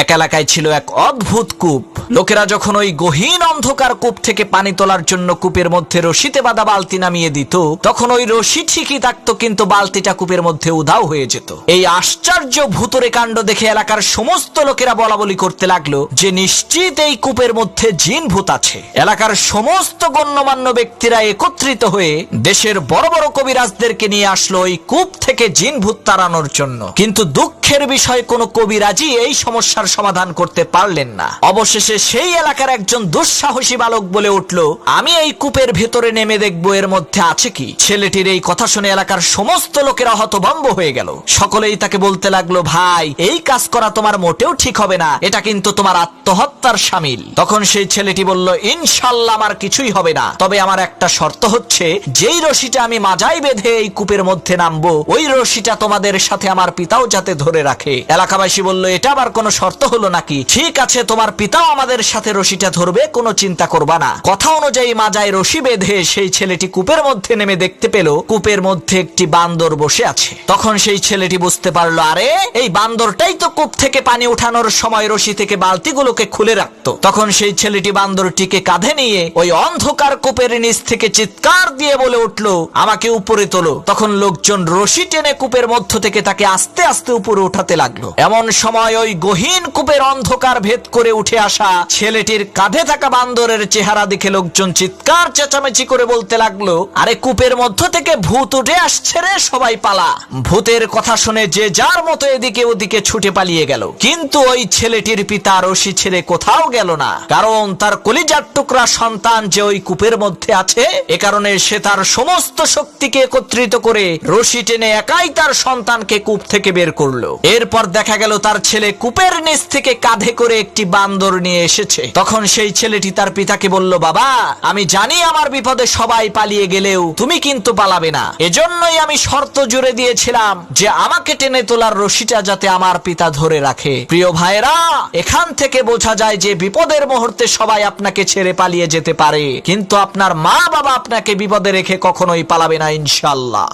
এক এলাকায় ছিল এক অদ্ভুত কূপ। লোকেরা যখন ওই গহীন অন্ধকার কূপ থেকে পানি তোলার জন্য কূপের মধ্যে রশিতে বাঁধা বালতি নামিয়ে দিত, তখন ওই রশি ঠিকই থাকতো, কিন্তু বালতিটা কূপের মধ্যে উধাও হয়ে যেত। এই আশ্চর্য ভুতুরে কাণ্ড দেখে এলাকার সমস্ত লোকেরা বলাবলি করতে লাগলো যে নিশ্চিত এই কূপের মধ্যে জিন ভূত আছে। এলাকার সমস্ত গণ্যমান্য ব্যক্তিরা একত্রিত হয়ে দেশের বড় বড় কবিরাজদেরকে নিয়ে আসলো ওই কূপ থেকে জিন ভূত তাড়ানোর জন্য। কিন্তু দুঃখের বিষয়, কোনো কবিরাজই এই সমস্যার সমাধান করতে পারলেন না। অবশেষে সেই এলাকার একজন দুঃসাহসী বালক বলে উঠল, আমি এই কূপের ভেতরে নেমে দেখবো এর মধ্যে আছে কি। ছেলেটির এই কথা শুনে এলাকার সমস্ত লোকেরা হতভম্ব হয়ে গেল। সকলেই তাকে বলতে লাগলো, ভাই এই কাজ করা তোমার মোটেও ঠিক হবে না, এটা কিন্তু তোমার আত্মহত্যার শামিল। তখন সেই ছেলেটি বলল, ইনশাল্লাহ আমার কিছুই হবে না, তবে আমার একটা শর্ত হচ্ছে, যেই রশিটা আমি মাজায় বেঁধে এই কূপের মধ্যে নামবো, ওই রশিটা তোমাদের সাথে আমার পিতাও যাতে ধরে রাখে। এলাকাবাসী বলল, এটা আবার কোনো শর্ত হলো নাকি? ঠিক আছে, তোমার পিতাও আমাদের সাথে রশিটা ধরবে, কোনো চিন্তা করবা না। কথা অনুযায়ী মাজায় রশি বেঁধে সেই ছেলেটি কূপের মধ্যে নেমে দেখতে পেল কূপের মধ্যে একটি বান্দর বসে আছে। তখন সেই ছেলেটি বুঝতে পারলো, আরে এই বান্দরটাই তো কূপ থেকে পানি উঠানোর সময় রশি থেকে বালতিগুলোকে খুলে রাখতো। তখন সেই ছেলেটি বান্দরটিকে কাঁধে নিয়ে ওই অন্ধকার কূপের নিচ থেকে চিৎকার দিয়ে বলে উঠলো, আমাকে উপরে তোলো। তখন লোকজন রশি টেনে কূপের মধ্য থেকে তাকে আস্তে আস্তে উপরে উঠাতে লাগলো। এমন সময় ওই গহীন কূপের অন্ধকার ভেদ করে উঠে আসা ছেলেটির কাঁধে থাকা বান্দরের চেহারা দেখে লোকজন চিৎকার চেঁচামেচি করে বলতে লাগলো, আরে কূপের মধ্য থেকে ভূত উঠে আসছে রে, সবাই পালা। ভূতের কথা শুনে যে যার মতো এদিকে ওদিকে ছুটে পালিয়ে গেল। কিন্তু ওই ছেলেটির পিতা রশি ছেড়ে কোথাও গেল না, কারণ তার কলিজার টুকরা সন্তান যে ওই কূপের মধ্যে আছে, এ কারণে সে তার সমস্ত শক্তিকে একত্রিত করে রশি টেনে একাই তার সন্তানকে কূপ থেকে বের করলো। এরপর দেখা গেল তার ছেলে কূপের নিচ থেকে কাঁধে করে একটি বান্দর নিয়ে এসেছে। তখন সেই ছেলেটি তার পিতাকে বলল, বাবা আমি জানি আমার বিপদে সবাই পালিয়ে গেলেও তুমি কিন্তু পালাবে না, এজন্যই আমি শর্ত জুড়ে দিয়েছিলাম যে আমাকে টেনে তোলার রশিটা যাতে আমার পিতা ধরে রাখে। প্রিয় ভাইরা, এখান থেকে বোঝা যায় যে বিপদের মুহূর্তে সবাই আপনাকে ছেড়ে পালিয়ে যেতে পারে, কিন্তু আপনার মা বাবা আপনাকে বিপদে রেখে কখনোই পালাবে না ইনশাআল্লাহ।